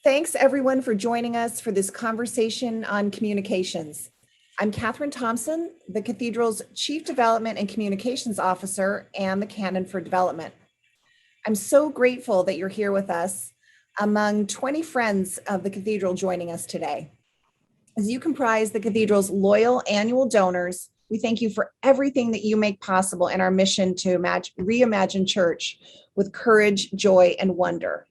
Thanks everyone for joining us for this conversation on communications. I'm Katherine Thompson, the Cathedral's Chief Development and Communications Officer and the Canon for Development. I'm so grateful that you're here with us among 20 friends of the Cathedral joining us today. As you comprise the Cathedral's loyal annual donors, we thank you for everything that you make possible in our mission to reimagine church with courage, joy, and wonder.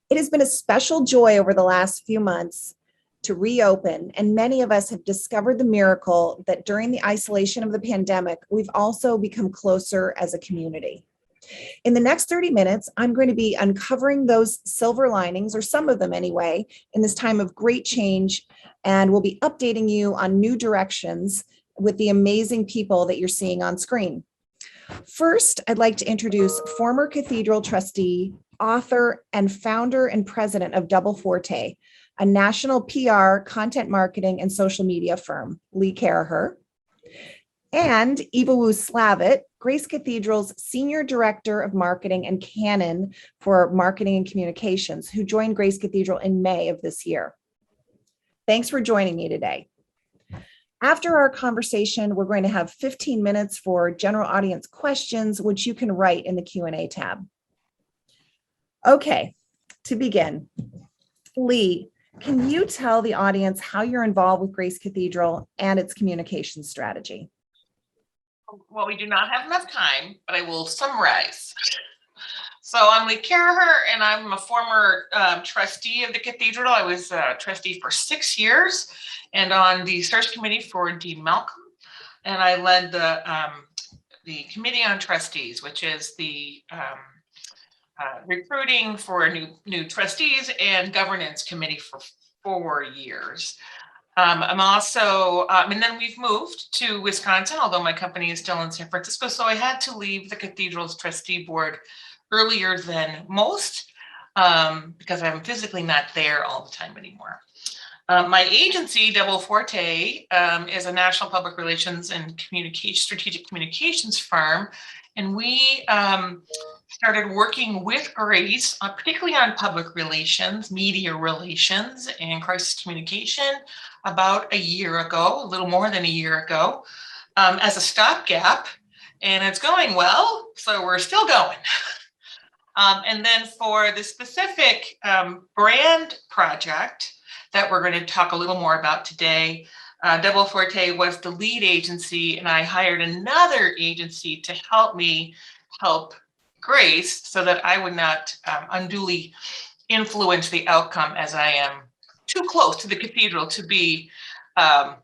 It has been a special joy over the last few months to reopen, and many of us have discovered the miracle that during the isolation of the pandemic, we've also become closer as a community. In the next 30 minutes, I'm going to be uncovering those silver linings, or some of them anyway, in this time of great change, and we'll be updating you on new directions with the amazing people that you're seeing on screen. First, I'd like to introduce former Cathedral trustee, author, and founder and president of Forte, a national PR, content marketing, and social media firm, Lee Caraher, and Ivawu Slavitt, Grace Cathedral's Senior Director of Marketing and Canon for Marketing and Communications, who joined Grace Cathedral in May of this year. Thanks for joining me today. After our conversation, we're going to have 15 minutes for general audience questions, which you can write in the Q&A tab. Okay, to begin, Lee, can you tell the audience how you're involved with Grace Cathedral and its communication strategy? Well, we do not have enough time, but I will summarize. So I'm Lee Caraher, and I'm a former trustee of the Cathedral. I was a trustee for 6 years and on the search committee for Dean Malcolm. And I led the Committee on Trustees, which is the recruiting for new trustees and governance committee for 4 years. I'm also, and then we've moved to Wisconsin, although my company is still in San Francisco. So I had to leave the Cathedral's trustee board earlier than most because I'm physically not there all the time anymore. My agency, Forte, is a national public relations and strategic communications firm. And we started working with Grace, particularly on public relations, media relations, and crisis communication about a year ago, a little more than a year ago, as a stopgap. And it's going well, so we're still going. And then for the specific brand project that we're going to talk a little more about today, Forte was the lead agency, and I hired another agency to help me help Grace so that I would not unduly influence the outcome, as I am too close to the Cathedral to be unbiased.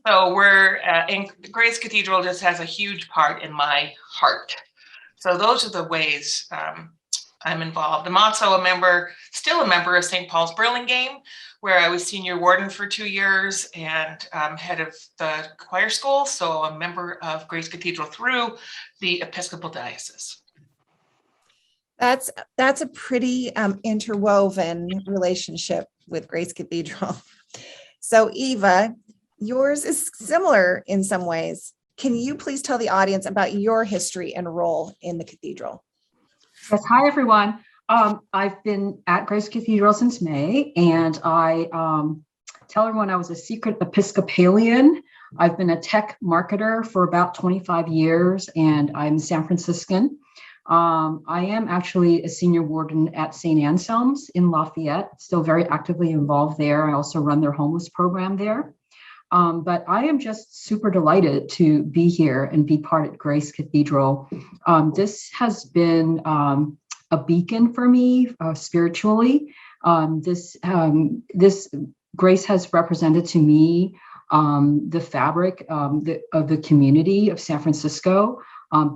So and Grace Cathedral just has a huge part in my heart. So those are the ways I'm involved. I'm also still a member of St. Paul's Burlingame, where I was senior warden for 2 years and head of the choir school. So I'm a member of Grace Cathedral through the Episcopal Diocese. That's a pretty interwoven relationship with Grace Cathedral. So Eva, yours is similar in some ways. Can you please tell the audience about your history and role in the Cathedral? Yes, hi everyone. I've been at Grace Cathedral since May, and I tell everyone I was a secret Episcopalian. I've been a tech marketer for about 25 years, and I'm San Franciscan. I am actually a senior warden at St. Anselm's in Lafayette, still very actively involved there. I also run their homeless program there. But I am just super delighted to be here and be part of Grace Cathedral. This has been a beacon for me spiritually. This Grace has represented to me the fabric of the community of San Francisco.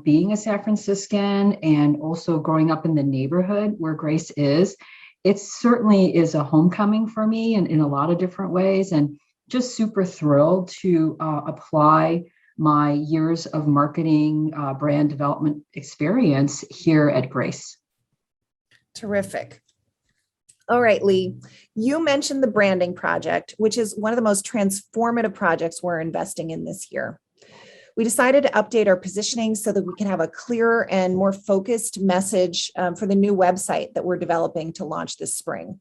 Being a San Franciscan and also growing up in the neighborhood where Grace is, it certainly is a homecoming for me in a lot of different ways, and just super thrilled to apply my years of marketing brand development experience here at Grace. Terrific. All right, Lee, you mentioned the branding project, which is one of the most transformative projects we're investing in this year. We decided to update our positioning so that we can have a clearer and more focused message for the new website that we're developing to launch this spring.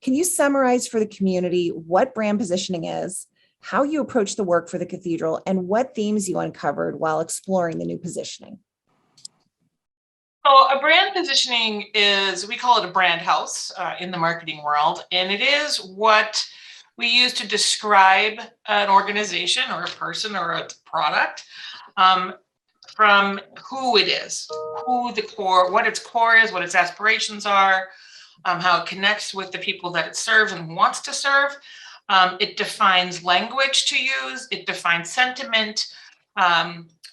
Can you summarize for the community what brand positioning is, how you approach the work for the Cathedral, and what themes you uncovered while exploring the new positioning? So a brand positioning is, we call it a brand house in the marketing world, and it is what we use to describe an organization or a person or a product from who it is, who the core, what its core is, what its aspirations are, how it connects with the people that it serves and wants to serve. It defines language to use, it defines sentiment,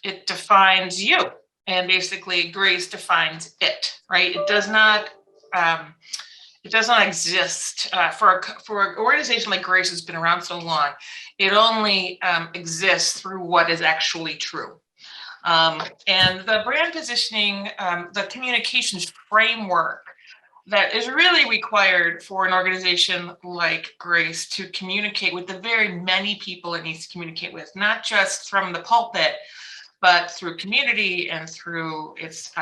it defines you. And basically Grace defines it, right? It does not exist for an organization like Grace has been around so long. It only exists through what is actually true. And the brand positioning, the communications framework that is really required for an organization like Grace to communicate with the very many people it needs to communicate with, not just from the pulpit, but through community and through its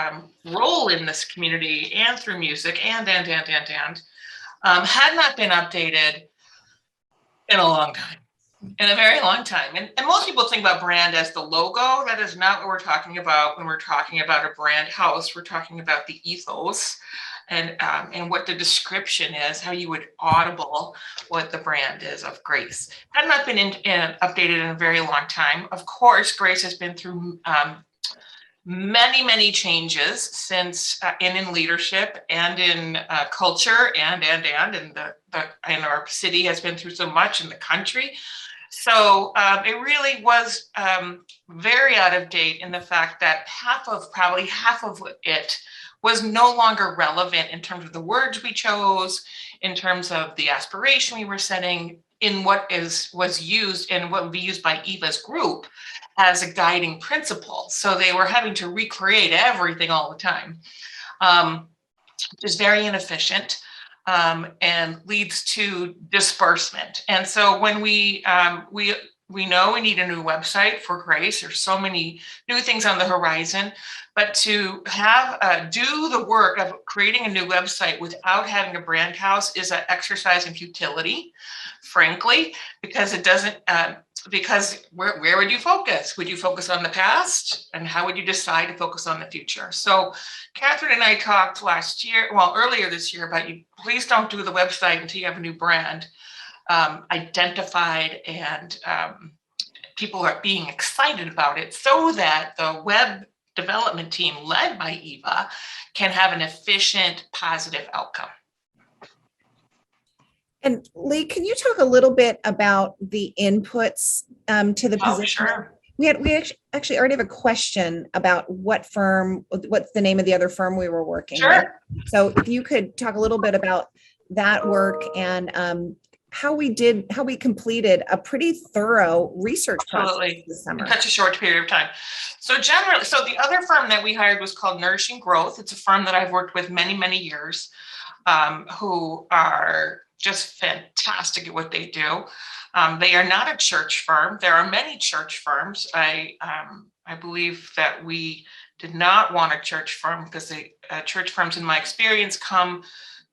role in this community and through music and had not been updated in a long time, in a very long time. And most people think about brand as the logo. That is not what we're talking about when we're talking about a brand house. We're talking about the ethos and what the description is, how you would audible what the brand is of Grace. Had not been updated in a very long time. Of course, Grace has been through many changes since in leadership and in culture and our city has been through so much in the country. So it really was very out of date in the fact that probably half of it was no longer relevant in terms of the words we chose, in terms of the aspiration we were setting, in what was used and what would be used by Eva's group as a guiding principle. So they were having to recreate everything all the time, which is very inefficient and leads to disbursement. And so when we know we need a new website for Grace. There's so many new things on the horizon, but to have do the work of creating a new website without having a brand house is an exercise in futility, frankly, because it doesn't. Because where would you focus? Would you focus on the past, and how would you decide to focus on the future? So, Katherine and I talked earlier this year about you. Please don't do the website until you have a new brand identified and people are being excited about it, so that the web development team led by Eva can have an efficient, positive outcome. And Lee, can you talk a little bit about the inputs to the position? Sure. We actually already have a question about what's the name of the other firm we were working with. So if you could talk a little bit about that work and how we completed a pretty thorough research process this summer. In such a short period of time. So the other firm that we hired was called Nourishing Growth. It's a firm that I've worked with many years, who are just fantastic at what they do. They are not a church firm. There are many church firms. I believe that we did not want a church firm because church firms, in my experience, come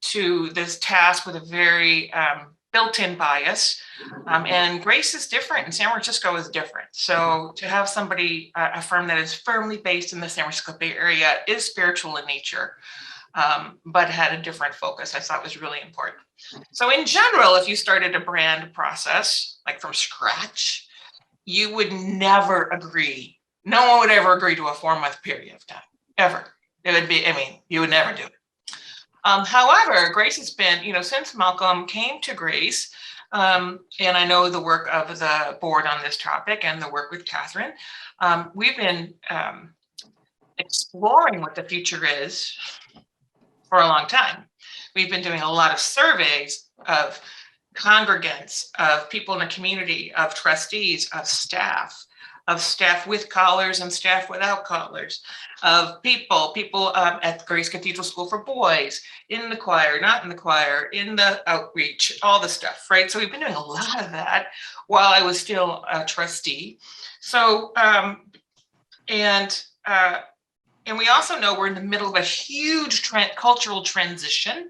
to this task with a very built-in bias. And Grace is different, and San Francisco is different. So to have a firm that is firmly based in the San Francisco Bay Area is spiritual in nature, but had a different focus, I thought was really important. So in general, if you started a brand process, like from scratch, you would never agree. No one would ever agree to a 4-month period of time, ever. It would be, you would never do it. However, Grace has been, since Malcolm came to Grace, and I know the work of the board on this topic and the work with Katherine, we've been exploring what the future is for a long time. We've been doing a lot of surveys of congregants, of people in the community, of trustees, of staff, of staff with collars and staff without collars, of people at Grace Cathedral School for Boys, in the choir, not in the choir, in the outreach, all the stuff, right? So we've been doing a lot of that while I was still a trustee. So, and we also know we're in the middle of a huge cultural transition.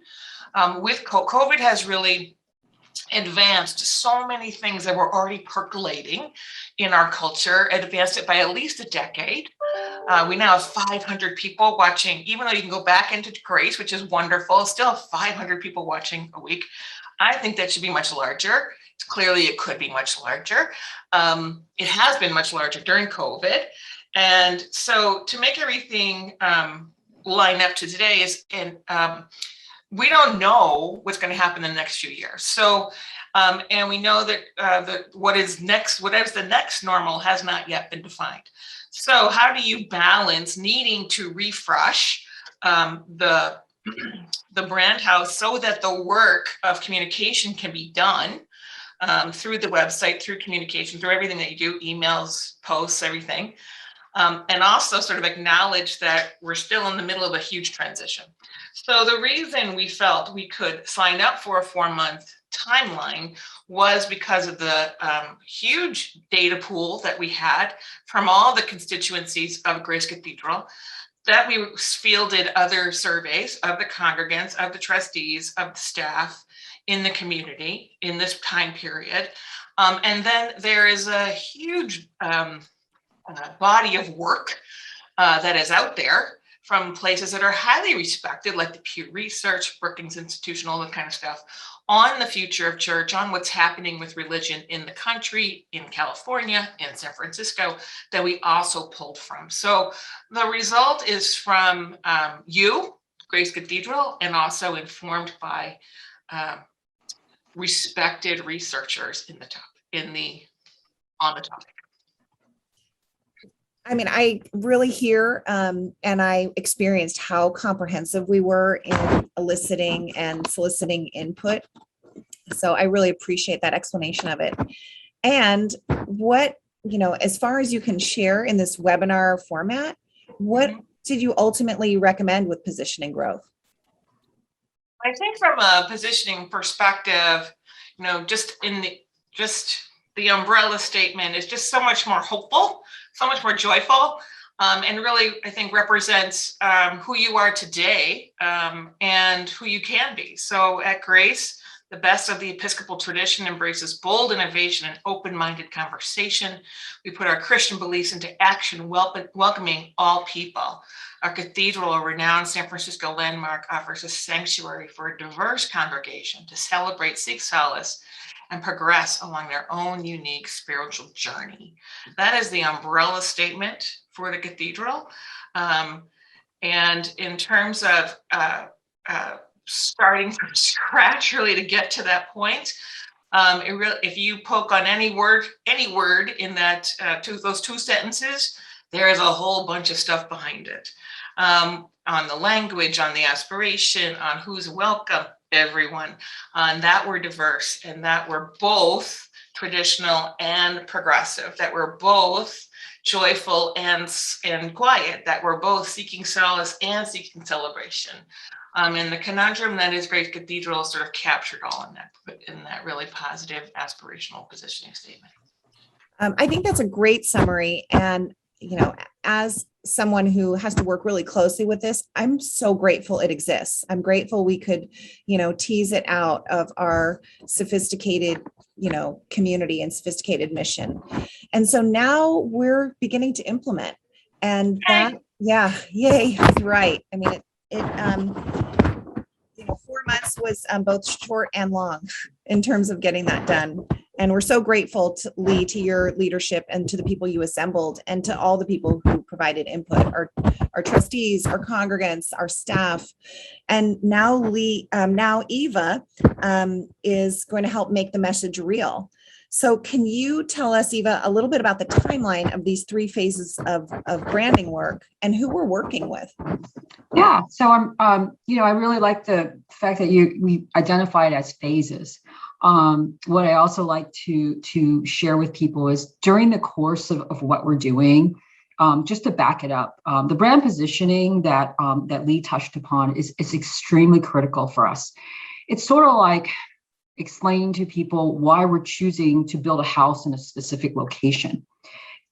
With COVID has really advanced so many things that were already percolating in our culture, advanced it by at least a decade. We now have 500 people watching, even though you can go back into Grace, which is wonderful, still have 500 people watching a week. I think that should be much larger. Clearly, it could be much larger. It has been much larger during COVID. And so to make everything line up to today we don't know what's going to happen in the next few years. So, and we know that what is the next normal has not yet been defined. So how do you balance needing to refresh the brand house so that the work of communication can be done through the website, through communication, through everything that you do, emails, posts, everything, and also sort of acknowledge that we're still in the middle of a huge transition. So the reason we felt we could sign up for a 4-month timeline was because of the huge data pool that we had from all the constituencies of Grace Cathedral, that we fielded other surveys of the congregants, of the trustees, of the staff in the community in this time period. And then there is a huge body of work that is out there from places that are highly respected, like the Pew Research, Brookings Institution, all that kind of stuff, on the future of church, on what's happening with religion in the country, in California, in San Francisco, that we also pulled from. So the result is from you, Grace Cathedral, and also informed by respected researchers on the topic. I mean, I really hear and I experienced how comprehensive we were in eliciting and soliciting input. So I really appreciate that explanation of it. And what, as far as you can share in this webinar format, what did you ultimately recommend with positioning growth? I think from a positioning perspective, just the umbrella statement is just so much more hopeful, so much more joyful, and really, I think, represents who you are today and who you can be. So at Grace, the best of the Episcopal tradition embraces bold innovation and open-minded conversation. We put our Christian beliefs into action, welcoming all people. Our cathedral, a renowned San Francisco landmark, offers a sanctuary for a diverse congregation to celebrate, seek solace, and progress along their own unique spiritual journey. That is the umbrella statement for the cathedral. And in terms of starting from scratch, really, to get to that point, if you poke on any word in that those two sentences, there is a whole bunch of stuff behind it. On the language, on the aspiration, on who's welcome, everyone, on that we're diverse and that we're both traditional and progressive, that we're both joyful and quiet, that we're both seeking solace and seeking celebration. And the conundrum that is Grace Cathedral sort of captured all in that really positive aspirational positioning statement. I think that's a great summary. And, as someone who has to work really closely with this, I'm so grateful it exists. I'm grateful we could, tease it out of our sophisticated, community and sophisticated mission. And so now we're beginning to implement. And that, yay, right. I mean, it 4 months was both short and long in terms of getting that done. And we're so grateful to Lee, to your leadership and to the people you assembled and to all the people who provided input, our trustees, our congregants, our staff. And now Eva is going to help make the message real. So can you tell us, Eva, a little bit about the timeline of these 3 phases of branding work and who we're working with? Yeah, so I really like the fact that we identify it as phases. What I also like to share with people is during the course of what we're doing, just to back it up, the brand positioning that Lee touched upon is extremely critical for us. It's sort of like explaining to people why we're choosing to build a house in a specific location.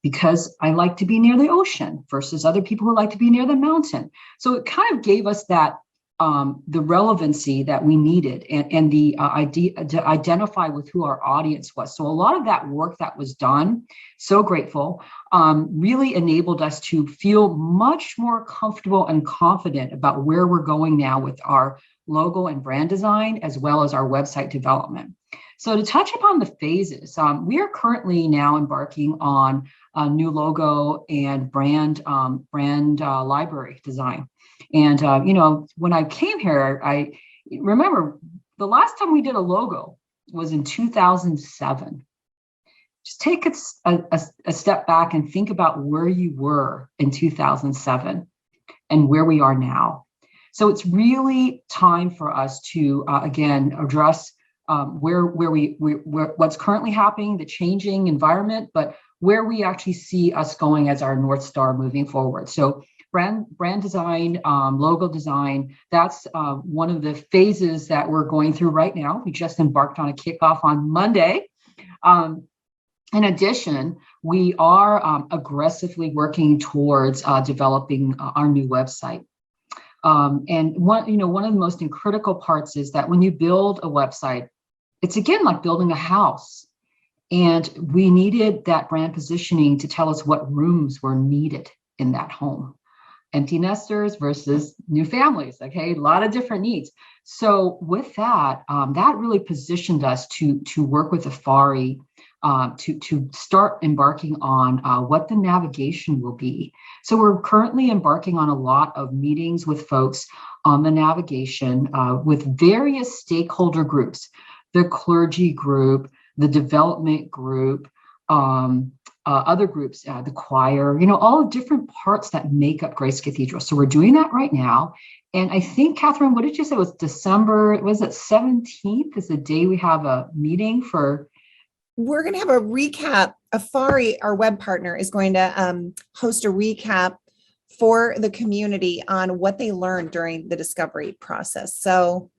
Because I like to be near the ocean versus other people who like to be near the mountain. So it kind of gave us that the relevancy that we needed and the idea to identify with who our audience was. So a lot of that work that was done, so grateful, really enabled us to feel much more comfortable and confident about where we're going now with our logo and brand design, as well as our website development. So to touch upon the phases, we are currently now embarking on a new logo and brand library design. And, when I came here, I remember the last time we did a logo was in 2007. Just take a step back and think about where you were in 2007 and where we are now. So it's really time for us to, again, address what's currently happening, the changing environment, but where we actually see us going as our North Star moving forward. So brand design, logo design, that's one of the phases that we're going through right now. We just embarked on a kickoff on Monday. In addition, we are aggressively working towards developing our new website. And one of the most critical parts is that when you build a website, it's again like building a house. And we needed that brand positioning to tell us what rooms were needed in that home. Empty nesters versus new families, okay? A lot of different needs. So with that, that really positioned us to work with withafari to start embarking on what the navigation will be. So we're currently embarking on a lot of meetings with folks on the navigation with various stakeholder groups, the clergy group, the development group, other groups, the choir, all the different parts that make up Grace Cathedral. So we're doing that right now. And I think, Katherine, what did you say was December, was it 17th is the day we have a meeting for? We're going to have a recap. Withafari, our web partner, is going to host a recap for the community on what they learned during the discovery process. So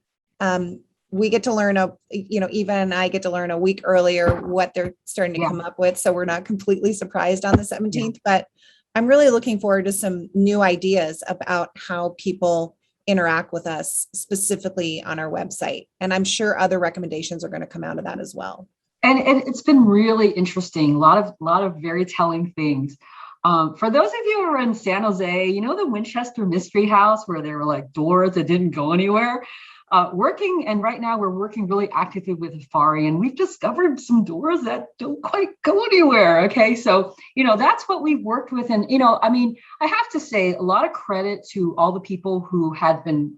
we get to learn, even I get to learn a week earlier what they're starting to come up with. So we're not completely surprised on the 17th, but I'm really looking forward to some new ideas about how people interact with us specifically on our website. And I'm sure other recommendations are going to come out of that as well. And it's been really interesting. A lot of very telling things. For those of you who are in San Jose, the Winchester Mystery House where there were like doors that didn't go anywhere. And right now we're working really actively with withafari, and we've discovered some doors that don't quite go anywhere. Okay, so that's what we've worked with, and I have to say a lot of credit to all the people who had been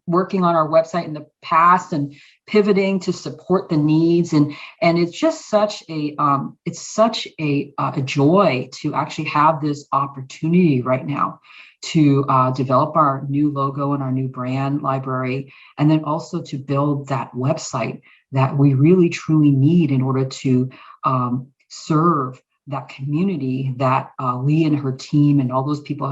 working on our website in the past and pivoting to support the needs, and it's just such a joy to actually have this opportunity right now to develop our new logo and our new brand library, and then also to build that website that we really truly need in order to serve that community that Lee and her team and all those people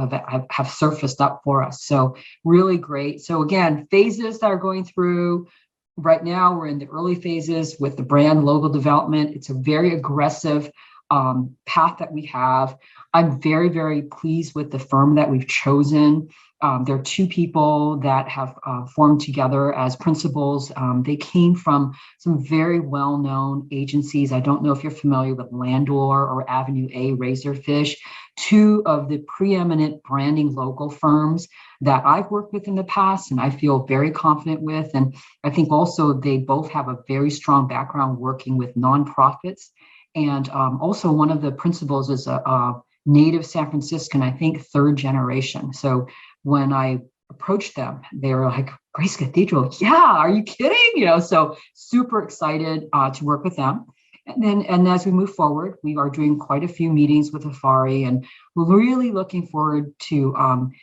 have surfaced up for us. So really great. So again, phases that are going through. Right now, we're in the early phases with the brand logo development. It's a very aggressive path that we have. I'm very, very pleased with the firm that we've chosen. There are two people that have formed together as principals. They came from some very well-known agencies. I don't know if you're familiar with Landor or Avenue A Razorfish, two of the preeminent branding local firms that I've worked with in the past and I feel very confident with. And I think also they both have a very strong background working with nonprofits. And also one of the principals is a native San Franciscan, I think third generation. So when I approached them, they were like, Grace Cathedral, yeah, are you kidding? So super excited to work with them. And as we move forward, we are doing quite a few meetings with withafari, and we're really looking forward to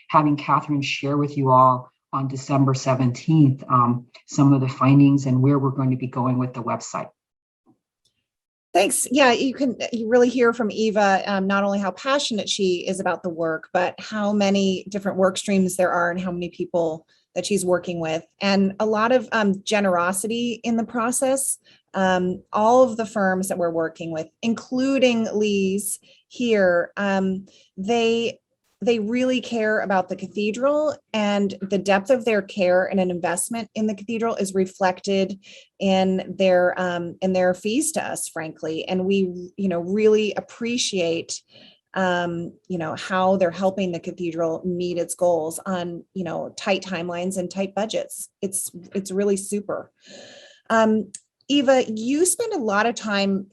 having Katherine share with you all on December 17th, some of the findings and where we're going to be going with the website. Thanks. Yeah, you really hear from Eva, not only how passionate she is about the work, but how many different work streams there are and how many people that she's working with, and a lot of generosity in the process. All of the firms that we're working with, including Lee's here, they really care about the cathedral, and the depth of their care and an investment in the cathedral is reflected in their fees to us, frankly. And we, really appreciate, how they're helping the cathedral meet its goals on, tight timelines and tight budgets. It's really super. Eva, you spend a lot of time,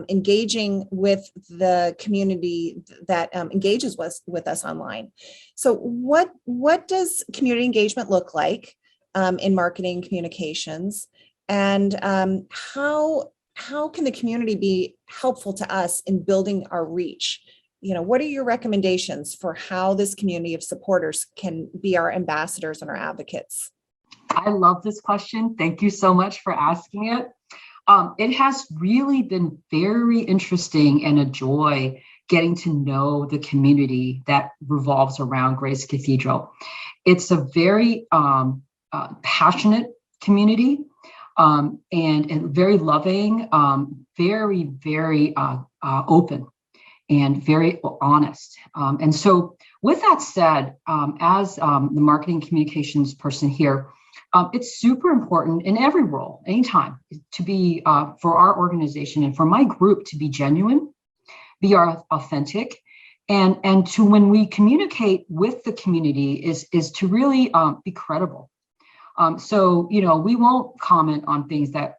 engaging with the community that engages with us online. So what does community engagement look like in marketing communications? And how can the community be helpful to us in building our reach? What are your recommendations for how this community of supporters can be our ambassadors and our advocates? I love this question. Thank you so much for asking it. It has really been very interesting and a joy getting to know the community that revolves around Grace Cathedral. It's a very passionate community and very loving, very, very open and very honest. And so with that said, as the marketing communications person here, it's super important in every role, anytime, to be for our organization and for my group to be genuine, be authentic, and to, when we communicate with the community, is to really be credible. So we won't comment on things that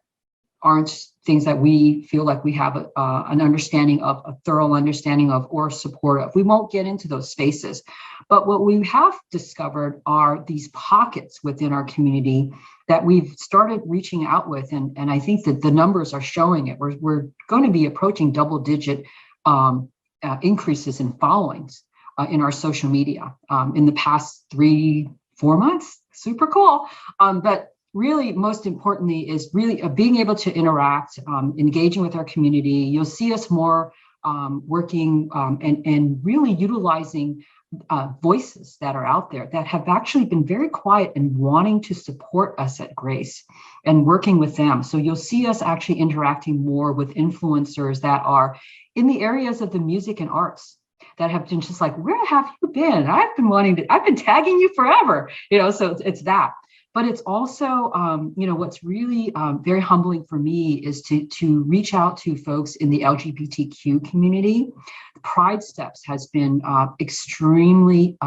aren't things that we feel like we have an understanding of, a thorough understanding of, or support of. We won't get into those spaces. But what we have discovered are these pockets within our community that we've started reaching out with. And I think that the numbers are showing it. We're going to be approaching double-digit increases in followings in our social media in the past 3-4 months. Super cool. But really, most importantly, is really being able to interact, engaging with our community. You'll see us more working and really utilizing voices that are out there that have actually been very quiet and wanting to support us at Grace and working with them. So you'll see us actually interacting more with influencers that are in the areas of the music and arts, that have been just like, where have you been? I've been tagging you forever, so it's that. But it's also, what's really very humbling for me is to reach out to folks in the LGBTQ community. Pride Steps has been extremely,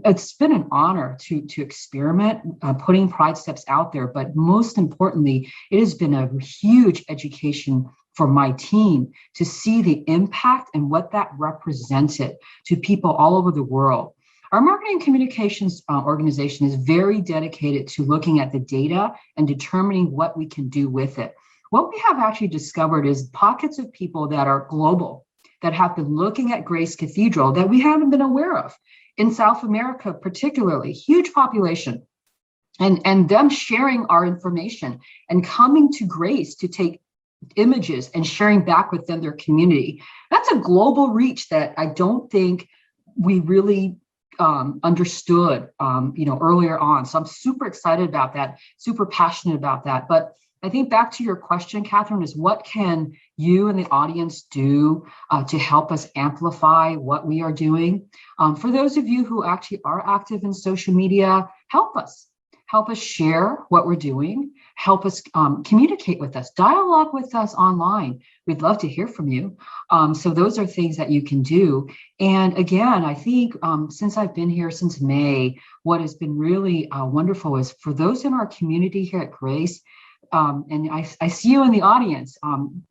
it's been an honor to experiment putting Pride Steps out there. But most importantly, it has been a huge education for my team to see the impact and what that represented to people all over the world. Our marketing communications organization is very dedicated to looking at the data and determining what we can do with it. What we have actually discovered is pockets of people that are global, that have been looking at Grace Cathedral that we haven't been aware of. In South America, particularly, huge population, and them sharing our information and coming to Grace to take images and sharing back with them their community. That's a global reach that I don't think we really understood, earlier on. So I'm super excited about that, super passionate about that. But I think back to your question, Katherine, is what can you and the audience do to help us amplify what we are doing? For those of you who actually are active in social media, help us share what we're doing, help us communicate with us, dialogue with us online. We'd love to hear from you. So those are things that you can do. And again, I think since I've been here since May, what has been really wonderful is for those in our community here at Grace, and I see you in the audience,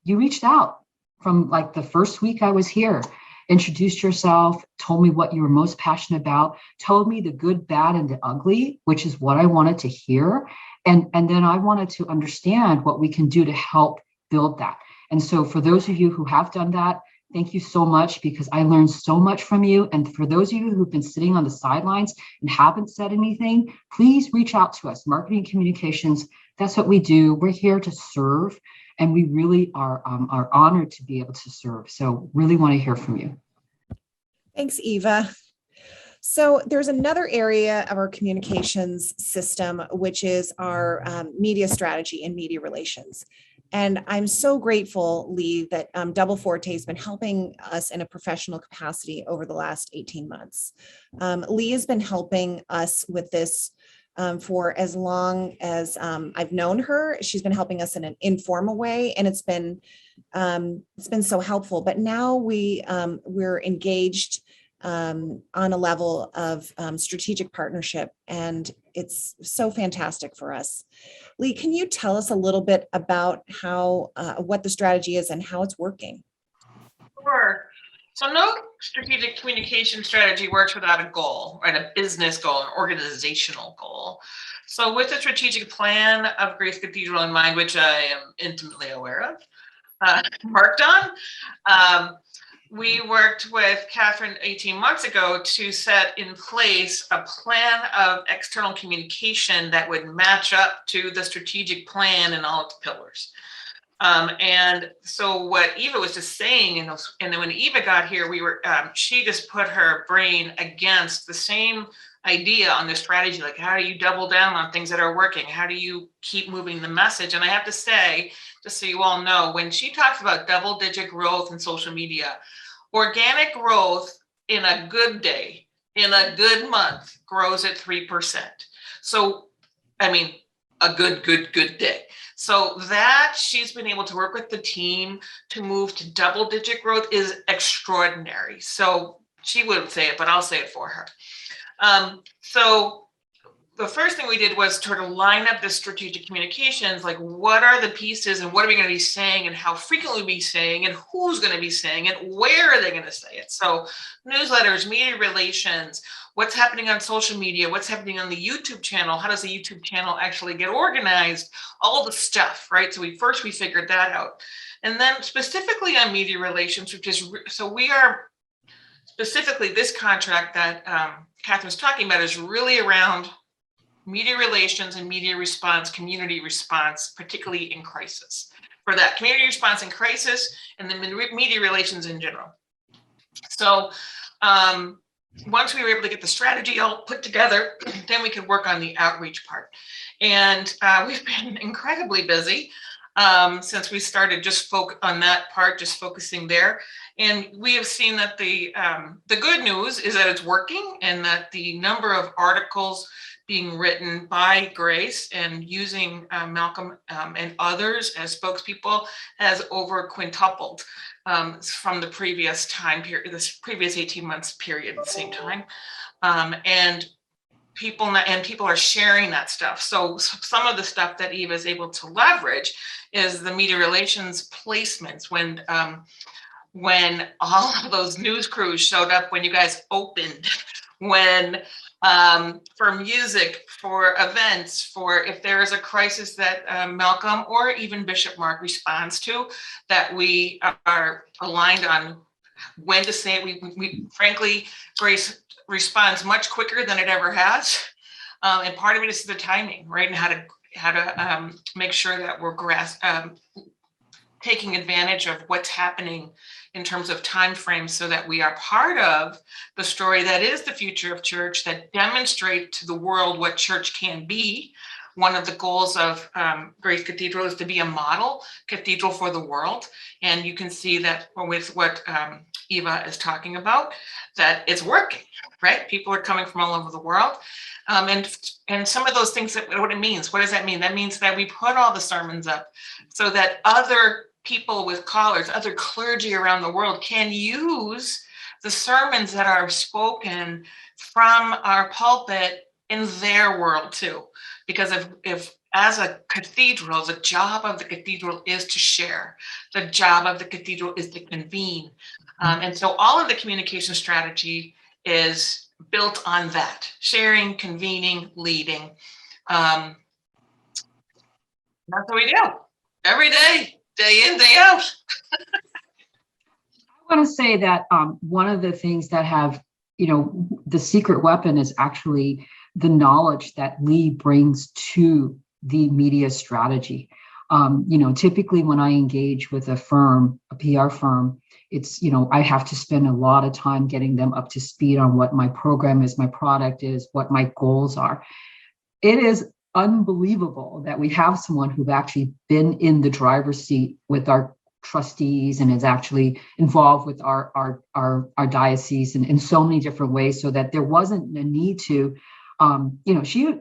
you reached out from like the first week I was here, introduced yourself, told me what you were most passionate about, told me the good, bad, and the ugly, which is what I wanted to hear. And then I wanted to understand what we can do to help build that. And so for those of you who have done that, Thank you so much, because I learned so much from you. And for those of you who've been sitting on the sidelines and haven't said anything, please reach out to us. Marketing communications, that's what we do. We're here to serve, and we really are honored to be able to serve. So really want to hear from you. Thanks, Eva. So there's another area of our communications system, which is our media strategy and media relations. And I'm so grateful, Lee, that Double Forte has been helping us in a professional capacity over the last 18 months. Lee has been helping us with this for as long as I've known her. She's been helping us in an informal way, and it's been so helpful. But now we're engaged on a level of strategic partnership, and it's so fantastic for us. Lee, can you tell us a little bit about how what the strategy is and how it's working? Sure. So no strategic communication strategy works without a goal, right? A business goal, an organizational goal. So with the strategic plan of Grace Cathedral in mind, which I am intimately aware of, worked on, we worked with Katherine 18 months ago to set in place a plan of external communication that would match up to the strategic plan and all its pillars. And so what Eva was just saying, and then when Eva got here, she just put her brain against the same idea on the strategy, like how do you double down on things that are working? How do you keep moving the message? And I have to say, just so you all know, when she talks about double-digit growth in social media, organic growth in a good day, in a good month, grows at 3%. So, I mean, a good day. So that she's been able to work with the team to move to double-digit growth is extraordinary. So she wouldn't say it, but I'll say it for her. So the first thing we did was to sort of line up the strategic communications, like what are the pieces and what are we going to be saying and how frequently we be saying and who's going to be saying it, where are they going to say it? So newsletters, media relations, what's happening on social media, what's happening on the YouTube channel, how does the YouTube channel actually get organized, all the stuff, right? So we figured that out. And then specifically on media relations, so we are specifically this contract that Catherine's talking about is really around media relations and media response, community response, particularly in crisis. For that, community response in crisis, and then media relations in general. So once we were able to get the strategy all put together, then we could work on the outreach part. And we've been incredibly busy since we started just on that part, just focusing there. And we have seen that the good news is that it's working, and that the number of articles being written by Grace and using Malcolm and others as spokespeople has over quintupled from the previous time period, this previous 18 months period at the same time. And people are sharing that stuff. So some of the stuff that Eva is able to leverage is the media relations placements when all of those news crews showed up when you guys opened, when for music, for events, for if there is a crisis that Malcolm or even Bishop Mark responds to, that we are aligned on when to say it. We frankly, Grace responds much quicker than it ever has. And part of it is the timing, right? And how to make sure that we're taking advantage of what's happening in terms of time frames, so that we are part of the story that is the future of church, that demonstrate to the world what church can be. One of the goals of Grace Cathedral is to be a model cathedral for the world. And you can see that with what Eva is talking about, that it's working, right? People are coming from all over the world. And some of those things, what it means, what does that mean? That means that we put all the sermons up so that other people with collars, other clergy around the world can use the sermons that are spoken from our pulpit in their world too. Because if as a cathedral, the job of the cathedral is to share. The job of the cathedral is to convene. And so all of the communication strategy is built on that: sharing, convening, leading. That's what we do every day, day in, day out. want to say that one of the things that have, the secret weapon is actually the knowledge that Lee brings to the media strategy. Typically when I engage with a firm, a PR firm, it's, I have to spend a lot of time getting them up to speed on what my program is, my product is, what my goals are. It is unbelievable that we have someone who's actually been in the driver's seat with our trustees and is actually involved with our diocese in so many different ways, so that there wasn't a need to, she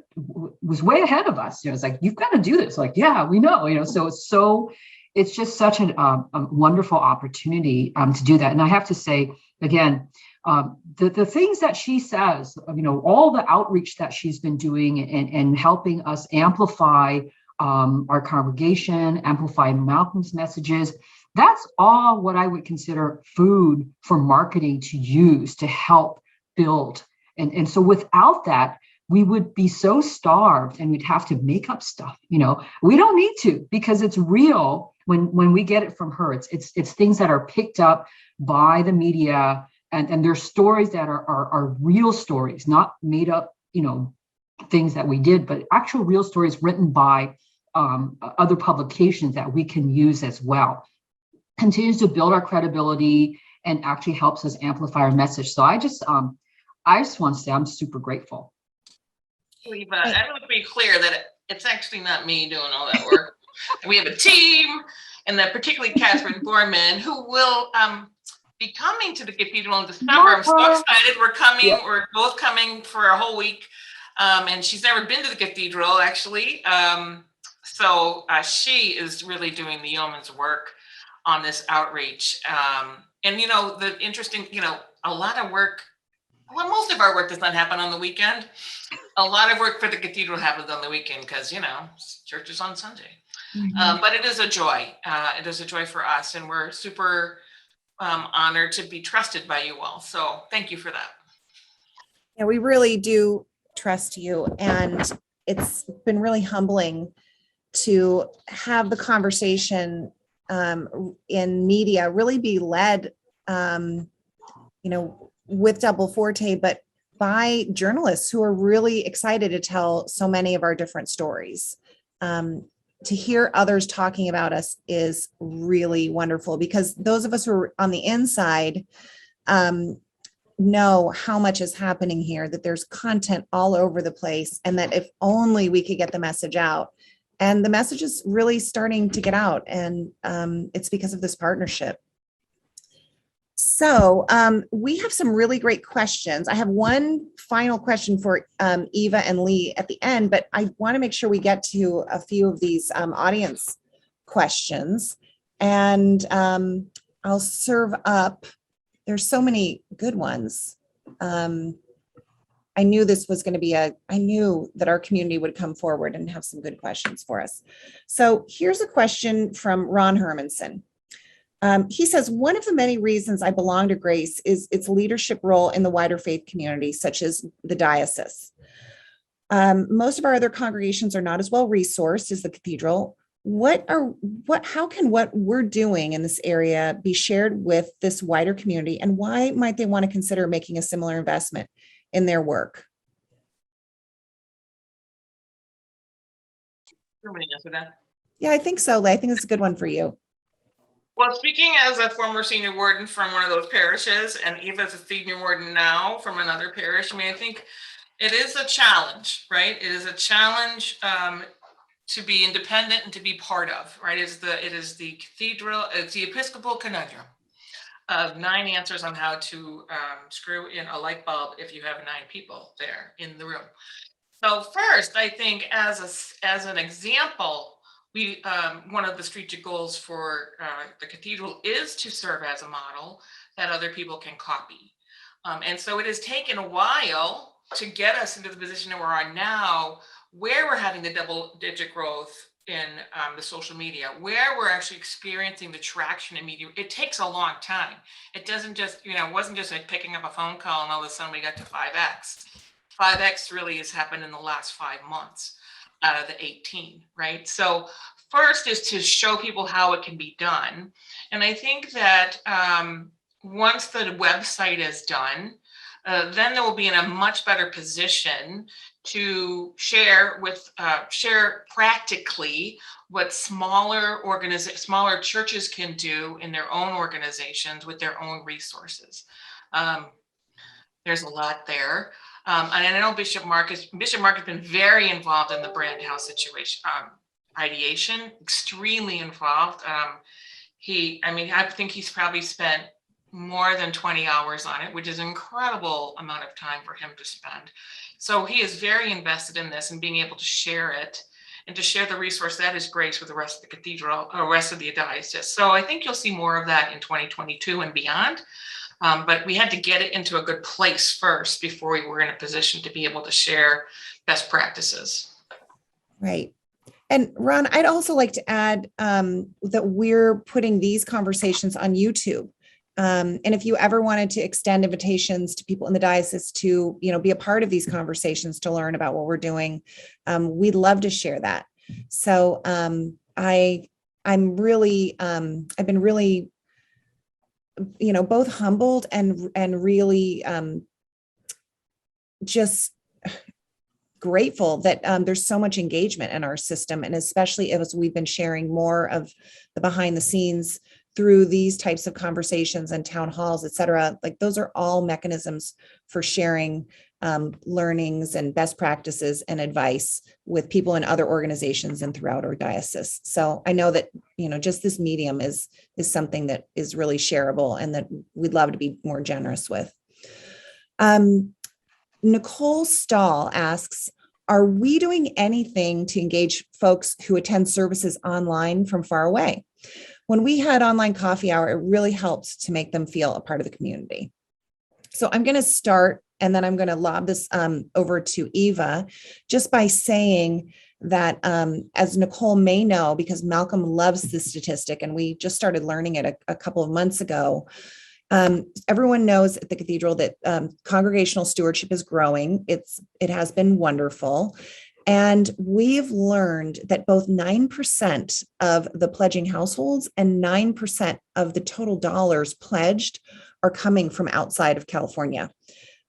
was way ahead of us. It's like, you've got to do this. Like, yeah, we know, so it's just such a wonderful opportunity to do that. And I have to say, again, the things that she says, all the outreach that she's been doing and helping us amplify our congregation, amplify Malcolm's messages, that's all what I would consider food for marketing to use to help build. And so without that, we would be so starved and we'd have to make up stuff. We don't need to, because it's real when we get it from her. It's things that are picked up by the media, and there's stories that are real stories, not made up, things that we did, but actual real stories written by other publications that we can use as well. Continues to build our credibility and actually helps us amplify our message. So I just want to say I'm super grateful. Eva, I want to be clear that it's actually not me doing all that work. We have a team, and that particularly Katherine Borman, who will be coming to the Cathedral in December. I'm so excited. We're coming. Yep. We're both coming for a whole week, and she's never been to the Cathedral, actually. So she is really doing the yeoman's work on this outreach. And the interesting, a lot of work. Well, most of our work does not happen on the weekend. A lot of work for the Cathedral happens on the weekend because, church is on Sunday. Mm-hmm. But it is a joy. It is a joy for us. And we're super honored to be trusted by you all. So thank you for that. Yeah, we really do trust you. And it's been really humbling to have the conversation in media really be led, with Double Forte, but by journalists who are really excited to tell so many of our different stories. To hear others talking about us is really wonderful, because those of us who are on the inside know how much is happening here, that there's content all over the place, and that if only we could get the message out. And the message is really starting to get out, and it's because of this partnership. So we have some really great questions. I have one final question for Eva and Lee at the end, but I want to make sure we get to a few of these audience questions. And I'll serve up. There's so many good ones. I knew this was going to be I knew that our community would come forward and have some good questions for us. So here's a question from Ron Hermanson. He says, one of the many reasons I belong to Grace is its leadership role in the wider faith community, such as the diocese. Most of our other congregations are not as well resourced as the Cathedral. How can what we're doing in this area be shared with this wider community, and why might they want to consider making a similar investment in their work? Yeah, I think so, Leigh. I think it's a good one for you. Well, speaking as a former senior warden from one of those parishes, and Eva's a senior warden now from another parish, I think it is a challenge, right? It is a challenge to be independent and to be part of, right? It is the Cathedral, it's the Episcopal conundrum of 9 answers on how to screw in a light bulb if you have 9 people there in the room. So first, I think as an example, one of the strategic goals for the Cathedral is to serve as a model that other people can copy. And so it has taken a while to get us into the position that we're on now, where we're having the double-digit growth in the social media, where we're actually experiencing the traction in media. It takes a long time. It doesn't just, it wasn't just like picking up a phone call and all of a sudden we got to 5X. 5X really has happened in the last 5 months out of the 18, right? So first is to show people how it can be done. And I think that once the website is done, then they will be in a much better position to share practically what smaller churches can do in their own organizations with their own resources. There's a lot there. And I know Bishop Mark has been very involved in the Brand House situation, ideation, extremely involved. I think he's probably spent more than 20 hours on it, which is an incredible amount of time for him to spend. So he is very invested in this and being able to share it and to share the resource that is grace with the rest of the cathedral, or rest of the diocese. So I think you'll see more of that in 2022 and beyond. But we had to get it into a good place first before we were in a position to be able to share best practices. Right. And Ron, I'd also like to add that we're putting these conversations on YouTube. And if you ever wanted to extend invitations to people in the diocese to, be a part of these conversations, to learn about what we're doing, we'd love to share that. So I've been really, both humbled and really just grateful that there's so much engagement in our system. And especially as we've been sharing more of the behind the scenes through these types of conversations and town halls, et cetera, like those are all mechanisms for sharing learnings and best practices and advice with people in other organizations and throughout our diocese. So I know that, just this medium is something that is really shareable and that we'd love to be more generous with. Nicole Stahl asks, are we doing anything to engage folks who attend services online from far away? When we had online coffee hour, it really helped to make them feel a part of the community. So I'm going to start, and then I'm going to lob this over to Eva, just by saying that, as Nicole may know, because Malcolm loves this statistic, and we just started learning it a couple of months ago, everyone knows at the cathedral that congregational stewardship is growing. It has been wonderful. And we've learned that both 9% of the pledging households and 9% of the total dollars pledged are coming from outside of California.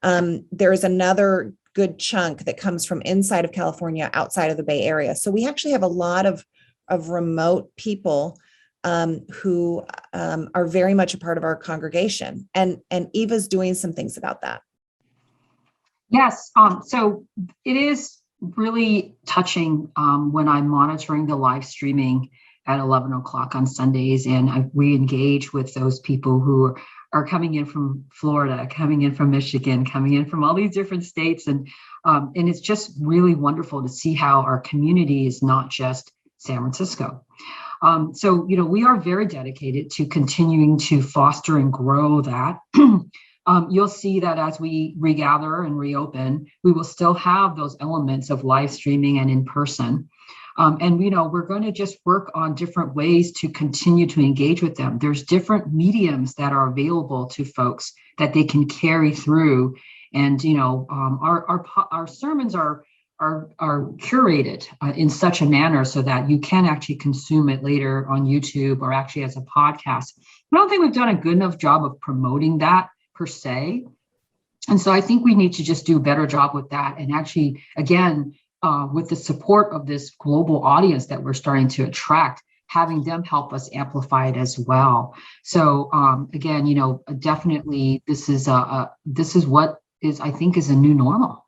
There is another good chunk that comes from inside of California, outside of the Bay Area. So we actually have a lot of remote people who are very much a part of our congregation. And Eva's doing some things about that. Yes, so it is really touching when I'm monitoring the live streaming at 11 o'clock on Sundays, and we engage with those people who are coming in from Florida, coming in from Michigan, coming in from all these different states, and it's just really wonderful to see how our community is not just San Francisco. So we are very dedicated to continuing to foster and grow that. You'll see that as we regather and reopen, we will still have those elements of live streaming and in person. And we're going to just work on different ways to continue to engage with them. There's different mediums that are available to folks that they can carry through. And our sermons are curated in such a manner so that you can actually consume it later on YouTube or actually as a podcast. I don't think we've done a good enough job of promoting that per se. And so I think we need to just do a better job with that. And actually, again, with the support of this global audience that we're starting to attract, having them help us amplify it as well. So again, definitely this is what I think is a new normal.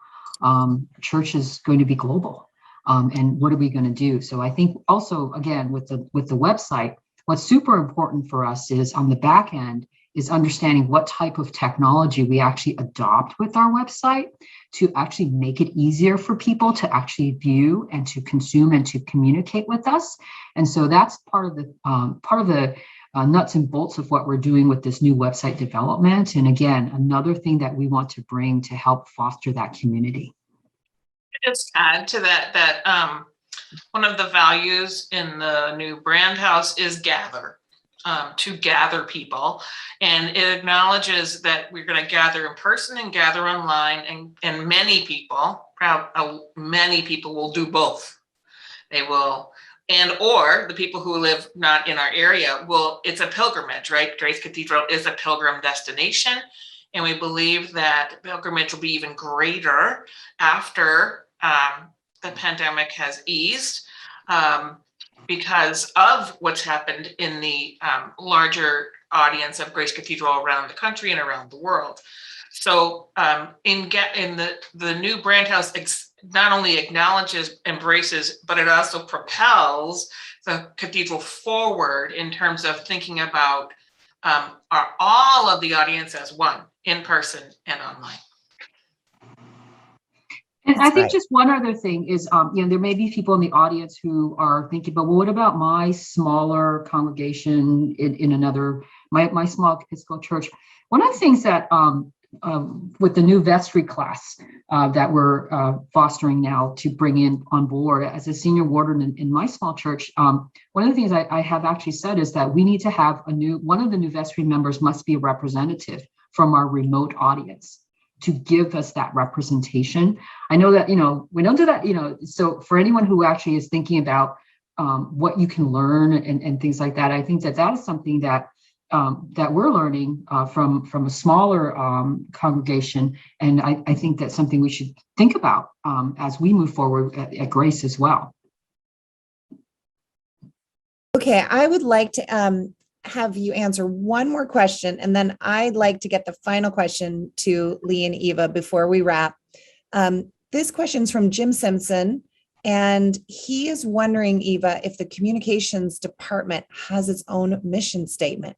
Church is going to be global. And what are we going to do? So I think also, again, with the website, what's super important for us is on the back end is understanding what type of technology we actually adopt with our website to actually make it easier for people to actually view and to consume and to communicate with us. And so that's part of the nuts and bolts of what we're doing with this new website development. And again, another thing that we want to bring to help foster that community. Just add to that one of the values in the new brand house is gather. To gather people, and it acknowledges that we're going to gather in person and gather online, and many people will do both. They will and or the people who live not in our area, it's a pilgrimage, right? Grace Cathedral is a pilgrim destination. And we believe that pilgrimage will be even greater after the pandemic has eased, because of what's happened in the larger audience of Grace Cathedral around the country and around the world. So in the new brand house not only acknowledges, embraces, but it also propels the cathedral forward in terms of thinking about all of the audience as one, in person and online. And I think right. just one other thing is, there may be people in the audience who are thinking, but well, what about my smaller congregation in another, my small Episcopal church? One of the things that with the new vestry class that we're fostering now to bring in on board as a senior warden in my small church, one of the things I have actually said is that we need to have one of the new vestry members must be a representative from our remote audience to give us that representation. I know that, we don't do that, so for anyone who actually is thinking about what you can learn and things like that, I think that is something that we're learning from a smaller congregation. And I think that's something we should think about as we move forward at Grace as well. Okay, I would like to have you answer one more question, and then I'd like to get the final question to Lee and Eva before we wrap. This question's from Jim Simpson, and he is wondering, Eva, if the communications department has its own mission statement.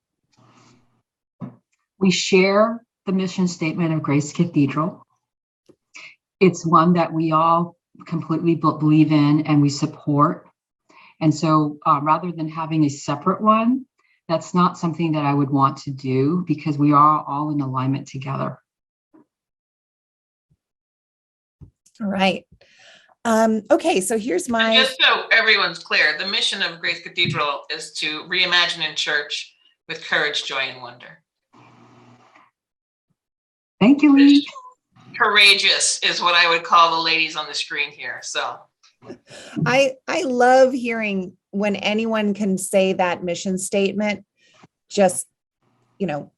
We share the mission statement of Grace Cathedral. It's one that we all completely believe in and we support. And so rather than having a separate one, that's not something that I would want to do because we are all in alignment together. All right. Okay, so here's my... Just so everyone's clear, the mission of Grace Cathedral is to reimagine in church with courage, joy, and wonder. Thank you, Lee. Courageous is what I would call the ladies on the screen here. So I love hearing when anyone can say that mission statement, just,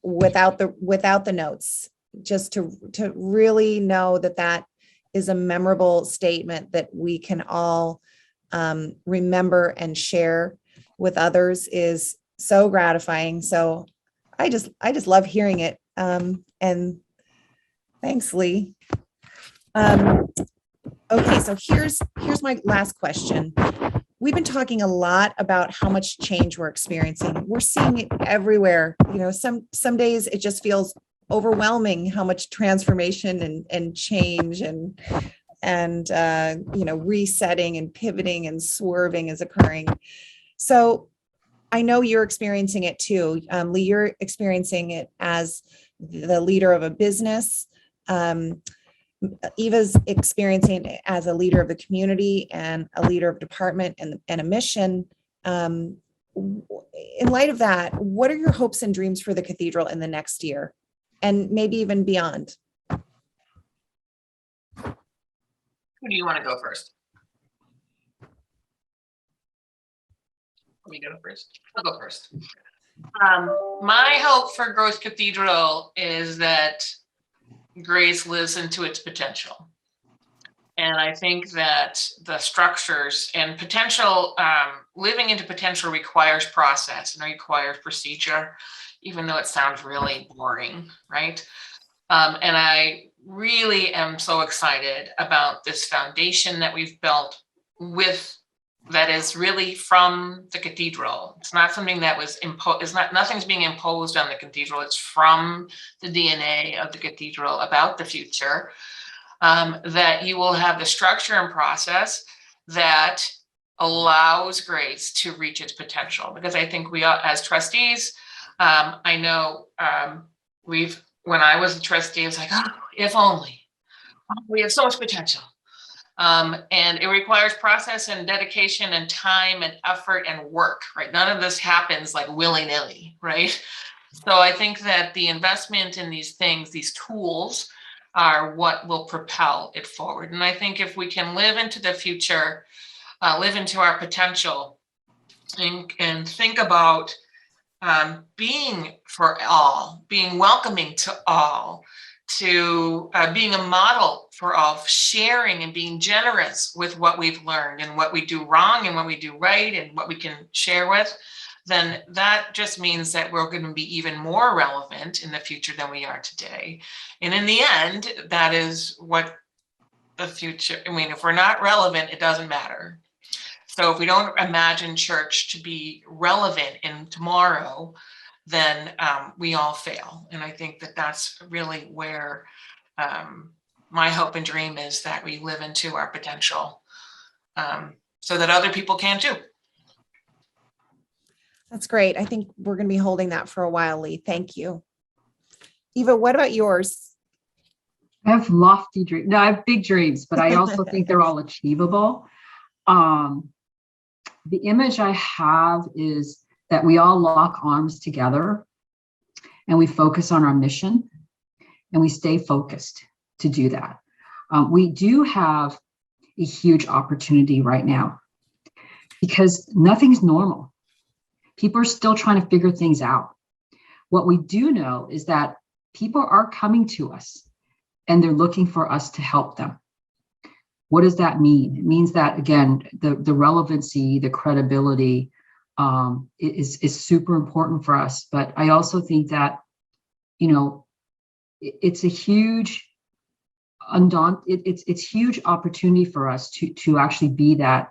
without the notes, just to really know that is a memorable statement that we can all remember and share with others is so gratifying. So I just love hearing it. And thanks, Lee. Okay, so here's my last question. We've been talking a lot about how much change we're experiencing. We're seeing it everywhere. Some days it just feels overwhelming how much transformation and change and resetting and pivoting and swerving is occurring. So I know you're experiencing it too. Lee, you're experiencing it as the leader of a business. Eva's experiencing it as a leader of the community and a leader of department and a mission. In light of that, what are your hopes and dreams for the cathedral in the next year and maybe even beyond? who do you want to go first? Let me go first. I'll go first. My hope for Grace Cathedral is that Grace lives into its potential. And I think that the structures and potential, living into potential requires process and requires procedure, even though it sounds really boring, right? And I really am so excited about this foundation that we've built that is really from the cathedral. It's not something that was imposed, nothing's being imposed on the cathedral. It's from the DNA of the cathedral about the future, that you will have the structure and process that allows Grace to reach its potential. Because I think we are, as trustees, I know when I was a trustee, I was like, oh, if only. We have so much potential. And it requires process and dedication and time and effort and work, right? None of this happens like willy-nilly, right? So I think that the investment in these things, these tools, are what will propel it forward. And I think if we can live into the future, live into our potential, and think about being for all, being welcoming to all, to being a model for all, sharing and being generous with what we've learned and what we do wrong and what we do right and what we can share with, then that just means that we're going to be even more relevant in the future than we are today. And in the end, that is what the future, I mean, if we're not relevant, it doesn't matter. So if we don't imagine church to be relevant in tomorrow, then we all fail. And I think that that's really where my hope and dream is, that we live into our potential so that other people can too. That's great. I think we're going to be holding that for a while, Lee. Thank you. Eva, what about yours? I have lofty dreams. No, I have big dreams, but I also think they're all achievable. The image I have is that we all lock arms together and we focus on our mission and we stay focused to do that. We do have a huge opportunity right now because nothing's normal. People are still trying to figure things out. What we do know is that people are coming to us and they're looking for us to help them. What does that mean? It means that, again, the relevancy, the credibility is super important for us. But I also think that, you know, it's a huge it's huge opportunity for us to actually be that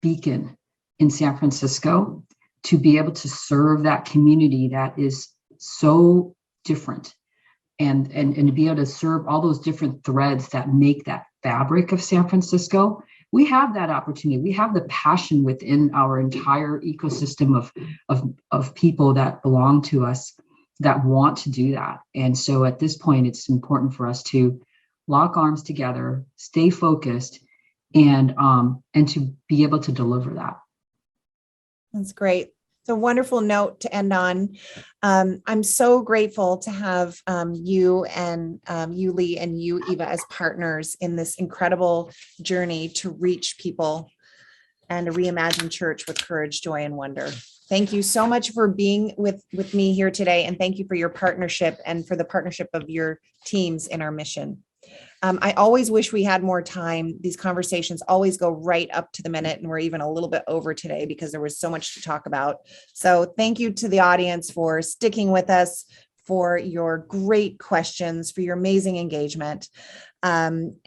beacon in San Francisco, to be able to serve that community that is so different, and to be able to serve all those different threads that make that fabric of San Francisco. We have that opportunity. We have the passion within our entire ecosystem of people that belong to us that want to do that. And so at this point, it's important for us to lock arms together, stay focused, and to be able to deliver that. That's great. It's a wonderful note to end on. I'm so grateful to have you and you, Lee, and you, Eva, as partners in this incredible journey to reach people and to reimagine church with courage, joy, and wonder. Thank you so much for being with me here today. And thank you for your partnership and for the partnership of your teams in our mission. I always wish we had more time. These conversations always go right up to the minute, and we're even a little bit over today because there was so much to talk about. So thank you to the audience for sticking with us, for your great questions, for your amazing engagement. You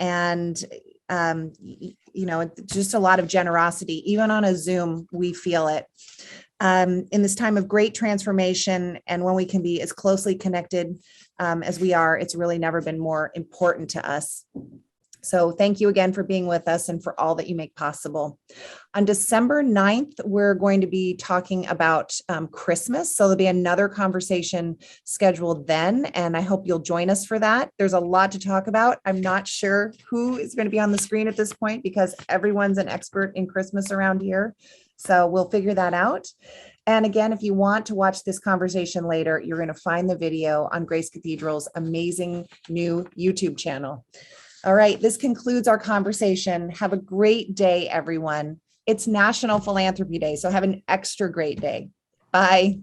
know, just a lot of generosity. Even on a Zoom, we feel it. In this time of great transformation, and when we can be as closely connected as we are, it's really never been more important to us. So thank you again for being with us and for all that you make possible. On December 9th, we're going to be talking about Christmas. So there'll be another conversation scheduled then, and I hope you'll join us for that. There's a lot to talk about. I'm not sure who is going to be on the screen at this point because everyone's an expert in Christmas around here. So we'll figure that out. And again, if you want to watch this conversation later, you're going to find the video on Grace Cathedral's amazing new YouTube channel. All right, this concludes our conversation. Have a great day, everyone. It's National Philanthropy Day, so have an extra great day. Bye.